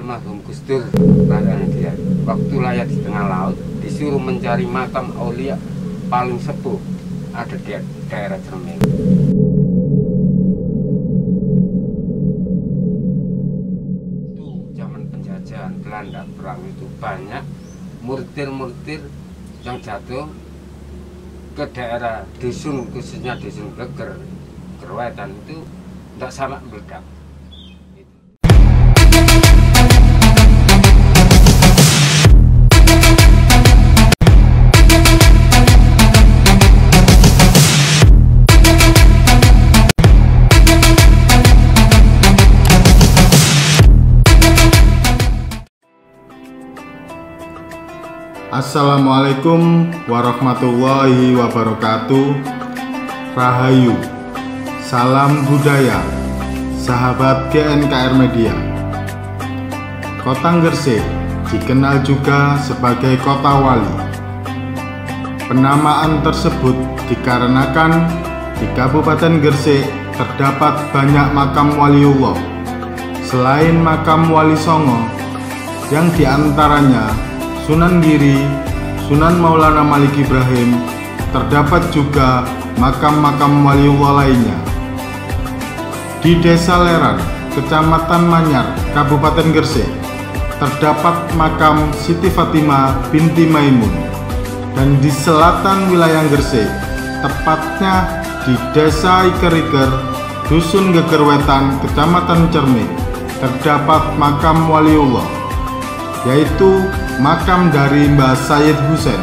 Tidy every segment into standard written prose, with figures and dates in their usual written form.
almarhum Gus Dur katanya dia waktu layar di tengah laut disuruh mencari makam aulia paling sepuh ada di daerah Cermeng. Itu zaman penjajahan Belanda perang itu banyak murtir-murtir yang jatuh ke daerah dusun, khususnya dusun Geger, Gerwetan itu tidak sama meledak. Assalamualaikum warahmatullahi wabarakatuh. Rahayu, salam budaya, sahabat GNKR Media. Kota Gresik dikenal juga sebagai kota wali. Penamaan tersebut dikarenakan di Kabupaten Gresik terdapat banyak makam waliullah. Selain makam Wali Songo, yang diantaranya Sunan Giri, Sunan Maulana Malik Ibrahim, terdapat juga makam-makam waliullah lainnya. Di Desa Leran, Kecamatan Manyar, Kabupaten Gresik, terdapat makam Siti Fatimah binti Maimun. Dan di selatan wilayah Gresik, tepatnya di Desa Iker-Iker, Dusun Gegerwetan, Kecamatan Cermeng, terdapat makam waliullah, yaitu makam dari Mbah Sayyid Husain.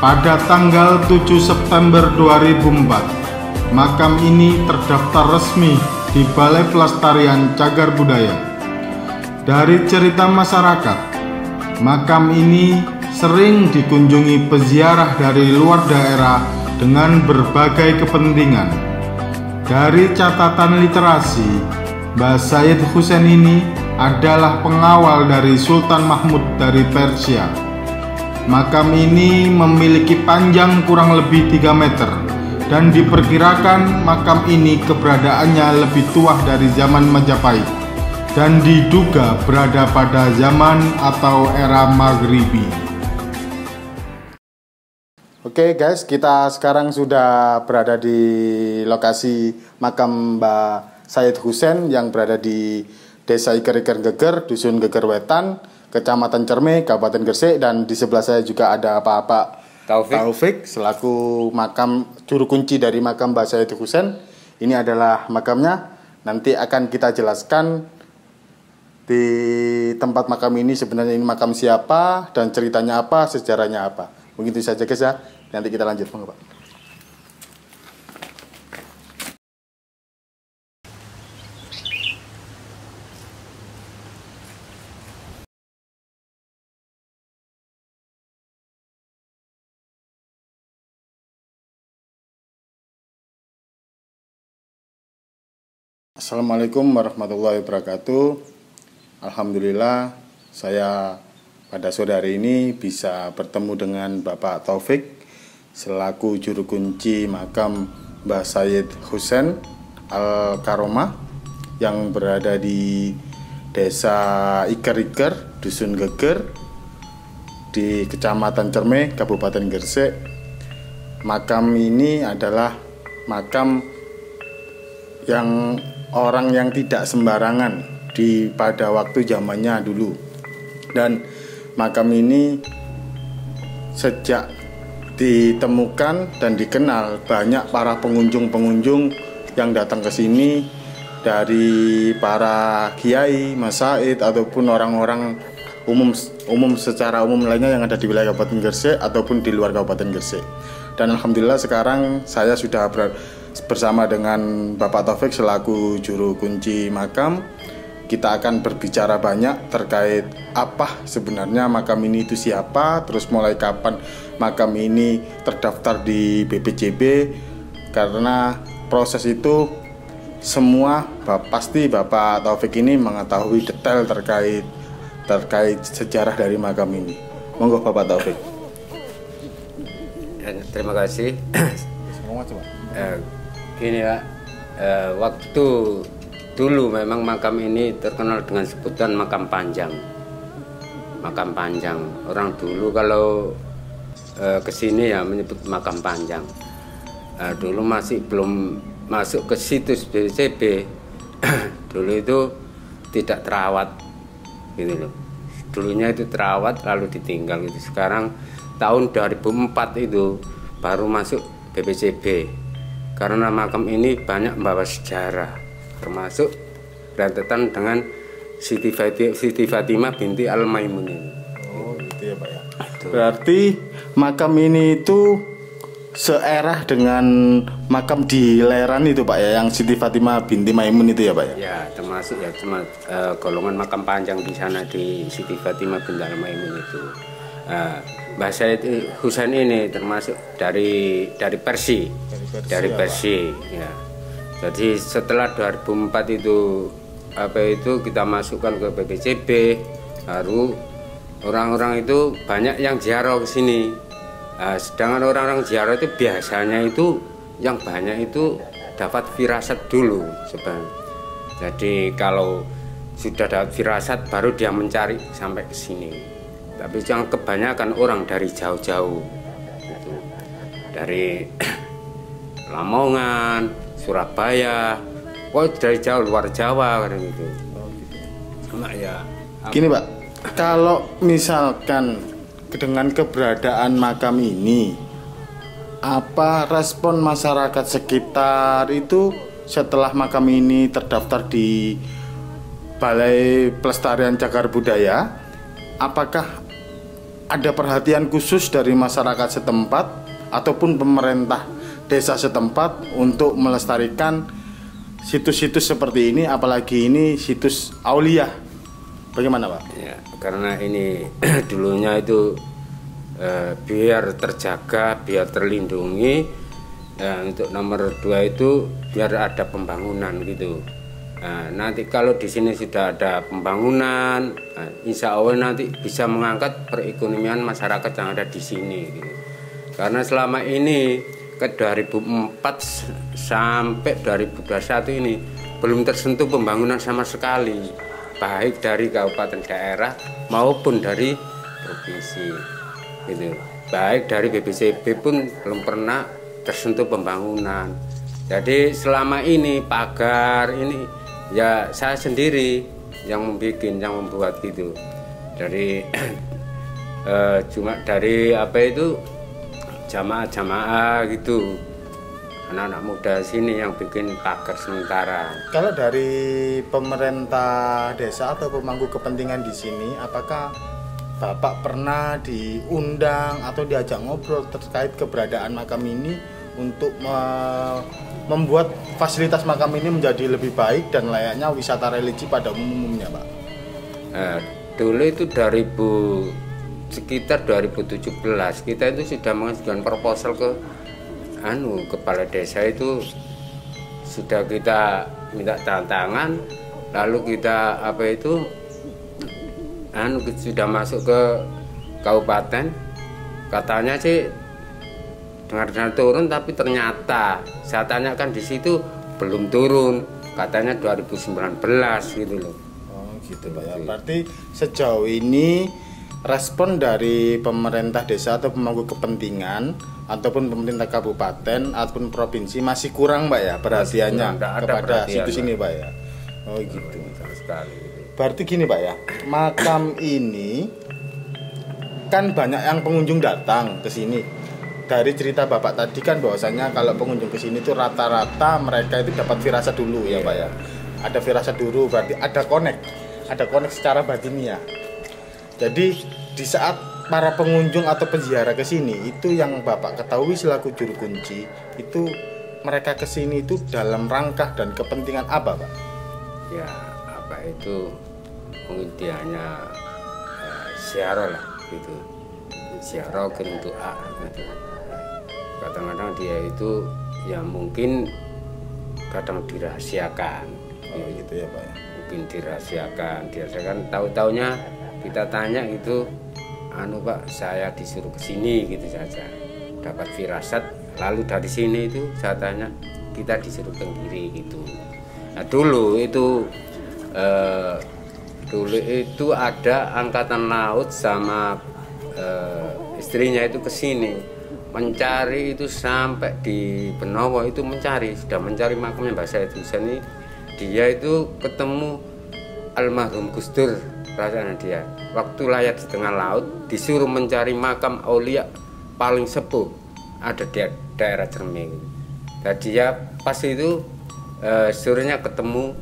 Pada tanggal 7 September 2004, makam ini terdaftar resmi di Balai Pelestarian Cagar Budaya. Dari cerita masyarakat, makam ini sering dikunjungi peziarah dari luar daerah dengan berbagai kepentingan. Dari catatan literasi, Mbah Sayyid Husain ini adalah pengawal dari Sultan Mahmud dari Persia. Makam ini memiliki panjang kurang lebih 3 meter dan diperkirakan makam ini keberadaannya lebih tua dari zaman Majapahit dan diduga berada pada zaman atau era Maghribi. Oke guys, kita sekarang sudah berada di lokasi makam Mbah Sayyid Husain yang berada di Desa Iker-Iker Geger, Dusun Gegerwetan, Kecamatan Cermeng, Kabupaten Gresik, dan di sebelah saya juga ada Pak Taufik selaku makam juru kunci dari makam Mbah Sayyid Husain. Ini adalah makamnya. Nanti akan kita jelaskan di tempat makam ini sebenarnya ini makam siapa dan ceritanya apa, sejarahnya apa. Begitu saja guys ya. Nanti kita lanjut, Pak. Assalamualaikum warahmatullahi wabarakatuh. Alhamdulillah saya pada sore hari ini bisa bertemu dengan Bapak Taufik selaku juru kunci makam Mbah Sayyid Husain Al-Karomah yang berada di Desa Iker-Iker, Dusun Geger di Kecamatan Cermeng, Kabupaten Gresik. Makam ini adalah makam yang orang yang tidak sembarangan pada waktu zamannya dulu. Dan makam ini sejak ditemukan dan dikenal banyak para pengunjung-pengunjung yang datang ke sini dari para kiai, masaid ataupun orang-orang umum secara umum lainnya yang ada di wilayah Kabupaten Gresik ataupun di luar Kabupaten Gresik. Dan alhamdulillah sekarang saya sudah bersama dengan Bapak Taufik selaku juru kunci makam. Kita akan berbicara banyak terkait apa sebenarnya makam ini itu siapa, terus mulai kapan makam ini terdaftar di BPJB, karena proses itu semua pasti Bapak Taufik ini mengetahui detail terkait sejarah dari makam ini. Monggo Bapak Taufik. Terima kasih. Gini Pak, waktu dulu memang makam ini terkenal dengan sebutan makam panjang. Makam panjang. Orang dulu kalau kesini ya menyebut makam panjang. Dulu masih belum masuk ke situs BCB. Dulu itu tidak terawat, gitu loh. Dulunya itu terawat lalu ditinggal gitu. Sekarang tahun 2004 itu baru masuk BPCB. Karena makam ini banyak membawa sejarah, termasuk rentetan dengan Siti Fatimah binti Al-Maimun ini. Oh gitu ya Pak ya. Berarti makam ini itu seerah dengan makam di Leran itu Pak ya, yang Siti Fatimah binti Maimun itu ya Pak ya? Ya termasuk ya cuma golongan makam panjang di sana di Siti Fatimah binti Al-Maimun itu. Mbah Said Husain ini termasuk dari Persi. Dari Persi ya. Jadi setelah 2004 itu kita masukkan ke BPCB, baru orang-orang itu banyak yang ziarah ke sini. Sedangkan orang-orang ziarah itu biasanya itu yang banyak itu dapat firasat dulu sebenarnya. Jadi kalau sudah dapat firasat baru dia mencari sampai ke sini. Tapi yang kebanyakan orang dari jauh-jauh gitu. Dari Lamongan, Surabaya, dari jauh luar Jawa kan gitu. Nah, ya. Gini Pak, kalau misalkan dengan keberadaan makam ini, apa respon masyarakat sekitar itu setelah makam ini terdaftar di Balai Pelestarian Cagar Budaya? Apakah ada perhatian khusus dari masyarakat setempat ataupun pemerintah desa setempat untuk melestarikan situs-situs seperti ini, apalagi ini situs Aulia? Bagaimana Pak? Ya, karena ini dulunya itu biar terjaga, biar terlindungi. Untuk nomor 2 itu biar ada pembangunan gitu. Nanti kalau di sini sudah ada pembangunan, insya Allah nanti bisa mengangkat perekonomian masyarakat yang ada di sini gitu. Karena selama ini ke 2004 sampai 2021 ini belum tersentuh pembangunan sama sekali, baik dari kabupaten daerah maupun dari provinsi gitu. Baik dari BPCB pun belum pernah tersentuh pembangunan. Jadi selama ini pagar ini ya saya sendiri yang membuat gitu. Dari cuma dari jamaah-jamaah gitu, anak-anak muda sini yang bikin pagar sementara. Kalau dari pemerintah desa atau pemangku kepentingan di sini, apakah Bapak pernah diundang atau diajak ngobrol terkait keberadaan makam ini untuk membuat fasilitas makam ini menjadi lebih baik dan layaknya wisata religi pada umumnya Pak? Dulu itu sekitar 2017 kita itu sudah mengajukan proposal ke kepala desa, itu sudah kita minta tanda tangan, lalu kita sudah masuk ke kabupaten, katanya sih dengar-dengar turun, tapi ternyata saya tanyakan di situ belum turun, katanya 2019 gitu loh. Oh gitu Pak ya. Berarti sejauh ini respon dari pemerintah desa atau pemangku kepentingan ataupun pemerintah kabupaten ataupun provinsi masih kurang Pak ya perhatiannya kepada situs ini Pak ya. Oh gitu. Berarti gini Pak ya, makam ini kan banyak yang pengunjung datang ke sini. Dari cerita Bapak tadi kan bahwasanya kalau pengunjung ke sini tuh rata-rata mereka itu dapat firasat dulu ya Pak ya. Ada firasat dulu, berarti ada connect secara batiniah. Jadi di saat para pengunjung atau penziarah ke sini itu yang Bapak ketahui selaku juru kunci, itu mereka ke sini itu dalam rangka dan kepentingan apa Pak? Ya itu mungkin dia hanya ziarah lah gitu, ziarah kirim doa gitu. Kadang-kadang dia itu ya mungkin kadang dirahasiakan. Oh gitu ya Pak ya. Mungkin dirahasiakan, tahu-taunya kita tanya gitu, Pak saya disuruh ke sini gitu saja, dapat firasat, lalu dari sini itu saya tanya kita disuruh ke kiri gitu. Nah, dulu itu ada angkatan laut sama istrinya itu ke sini mencari itu sampai di Benowo itu sudah mencari makamnya Mbah Said Husain ini. Dia itu ketemu almarhum Gus Dur, rasanya dia waktu layar di tengah laut disuruh mencari makam aulia paling sepuh ada di daerah Cermai. Dan dia pas itu suruhnya ketemu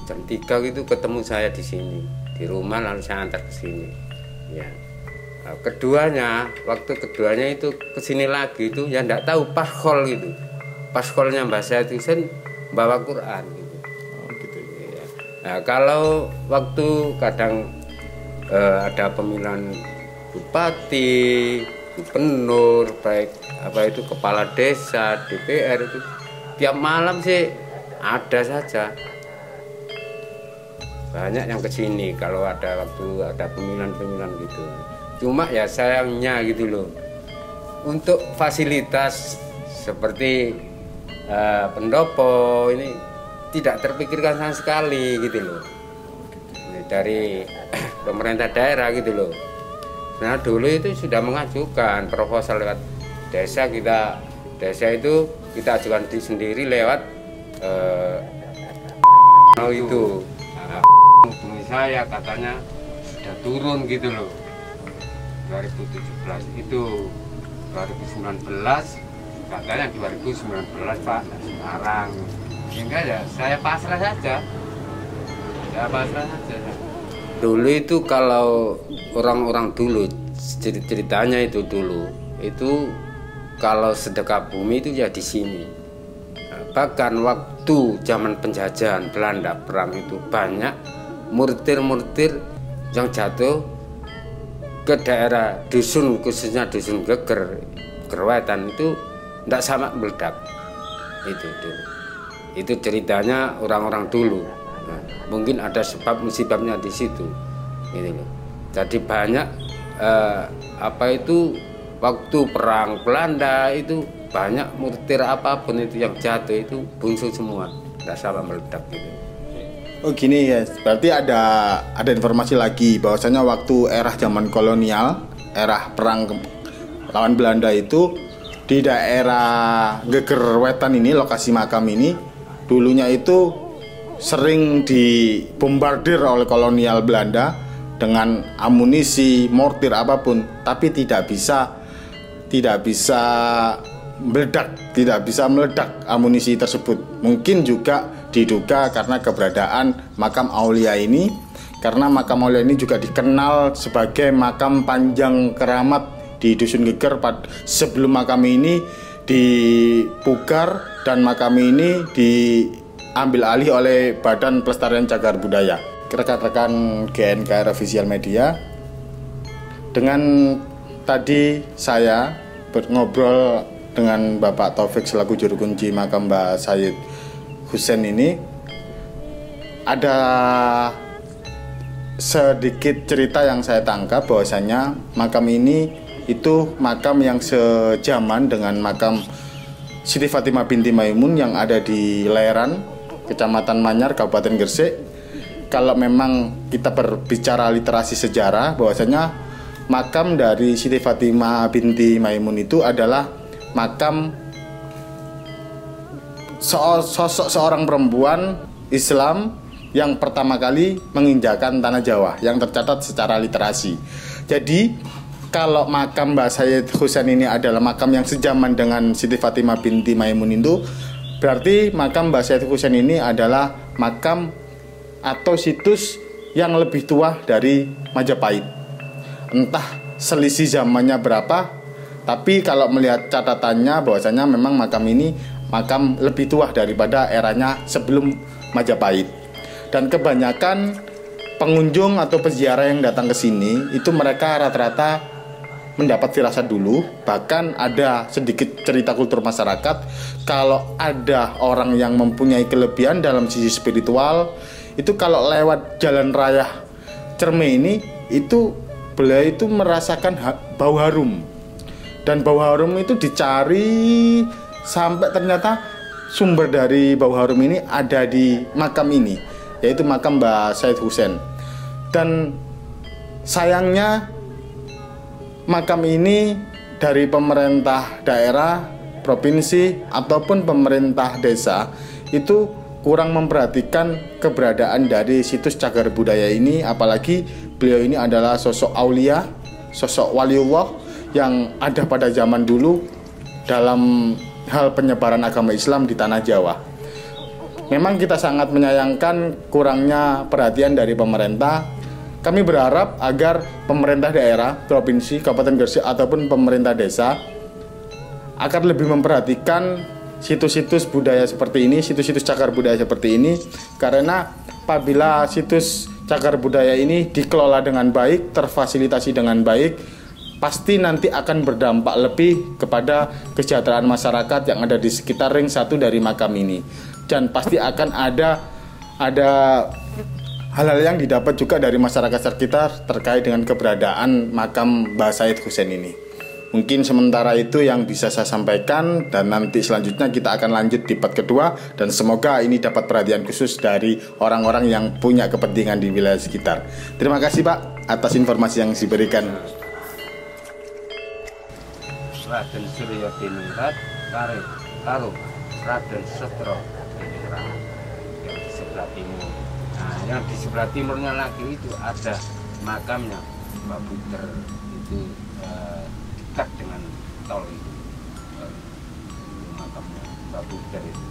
jam 3 gitu, ketemu saya di sini di rumah, lalu saya antar ke sini ya. Waktu keduanya itu kesini lagi itu ya enggak tahu paskol gitu, paskolnya Mbah Said Husain bawa Quran gitu. Ya. Nah, kalau waktu kadang ada pemilihan bupati, gubernur, baik apa itu kepala desa, DPR itu tiap malam sih ada saja, banyak yang kesini kalau ada waktu ada pemilihan gitu. Cuma ya sayangnya gitu loh, untuk fasilitas seperti pendopo ini tidak terpikirkan sama sekali gitu loh dari pemerintah daerah gitu loh. Nah dulu itu sudah mengajukan proposal lewat desa itu kita ajukan sendiri lewat itu. Nah, hubungi saya katanya sudah turun gitu loh. 2017 itu 2019 katanya 2019 Pak, sekarang sehingga ya saya pasrah saja. Dulu itu kalau orang-orang dulu ceritanya itu dulu itu kalau sedekah bumi itu ya di sini. Bahkan waktu zaman penjajahan Belanda perang itu banyak murtir-murtir yang jatuh ke daerah dusun, khususnya dusun Gerwetan itu tidak sama meledak. Itu ceritanya orang-orang dulu. Nah, mungkin ada sebabnya di situ. Gitu loh. Jadi banyak waktu perang Belanda itu banyak murtir apapun itu yang jatuh itu bungsu semua, tidak sama meledak gitu. Oh gini ya, berarti ada informasi lagi bahwasanya waktu era zaman kolonial, era perang lawan Belanda itu di daerah Gegerwetan ini, lokasi makam ini dulunya itu sering dibombardir oleh kolonial Belanda dengan amunisi, mortir apapun, tapi tidak bisa meledak amunisi tersebut. Mungkin juga diduga karena keberadaan makam aulia ini, karena makam aulia ini juga dikenal sebagai makam panjang keramat di Dusun Geger sebelum makam ini dipugar dan makam ini diambil alih oleh Badan Pelestarian Cagar Budaya. Rekan-rekan GNKR Official Media, dengan tadi saya ngobrol dengan Bapak Taufik selaku juru kunci makam Mbah Said Husain ini, ada sedikit cerita yang saya tangkap bahwasanya makam ini itu makam yang sejaman dengan makam Siti Fatimah binti Maimun yang ada di Leran, Kecamatan Manyar, Kabupaten Gresik. Kalau memang kita berbicara literasi sejarah, bahwasanya makam dari Siti Fatimah binti Maimun itu adalah makam sosok seorang perempuan Islam yang pertama kali menginjakan tanah Jawa yang tercatat secara literasi. Jadi kalau makam Mbah Said Husain ini adalah makam yang sejaman dengan Siti Fatimah binti Maimun itu, berarti makam Mbah Said Husain ini adalah makam atau situs yang lebih tua dari Majapahit. Entah selisih zamannya berapa, tapi kalau melihat catatannya bahwasanya memang makam ini makam lebih tua daripada eranya sebelum Majapahit. Dan kebanyakan pengunjung atau peziarah yang datang ke sini itu mereka rata-rata mendapat firasat dulu. Bahkan ada sedikit cerita kultur masyarakat, kalau ada orang yang mempunyai kelebihan dalam sisi spiritual, itu kalau lewat jalan raya Cermai ini, itu beliau itu merasakan bau harum. Dan bau harum itu dicari sampai ternyata sumber dari bau harum ini ada di makam ini, yaitu makam Mbah Said Husain. Dan sayangnya makam ini dari pemerintah daerah, provinsi ataupun pemerintah desa itu kurang memperhatikan keberadaan dari situs cagar budaya ini, apalagi beliau ini adalah sosok aulia, sosok waliullah yang ada pada zaman dulu dalam hal penyebaran agama Islam di tanah Jawa. Memang kita sangat menyayangkan kurangnya perhatian dari pemerintah. Kami berharap agar pemerintah daerah, provinsi, kabupaten Gresik ataupun pemerintah desa akan lebih memperhatikan situs-situs budaya seperti ini, situs-situs cagar budaya seperti ini, karena apabila situs cagar budaya ini dikelola dengan baik, terfasilitasi dengan baik, pasti nanti akan berdampak lebih kepada kesejahteraan masyarakat yang ada di sekitar ring 1 dari makam ini. Dan pasti akan ada hal-hal yang didapat juga dari masyarakat sekitar terkait dengan keberadaan makam Mbah Said Husain ini. Mungkin sementara itu yang bisa saya sampaikan, dan nanti selanjutnya kita akan lanjut di part kedua, dan semoga ini dapat perhatian khusus dari orang-orang yang punya kepentingan di wilayah sekitar. Terima kasih Pak atas informasi yang diberikan. Raden Surya Diningrat karo Raden Setro Diningrat yang di sebelah timur. Nah, yang di sebelah timurnya lagi itu ada makamnya Mbak Buter, itu dekat dengan tol itu, makamnya Mbak Buter itu.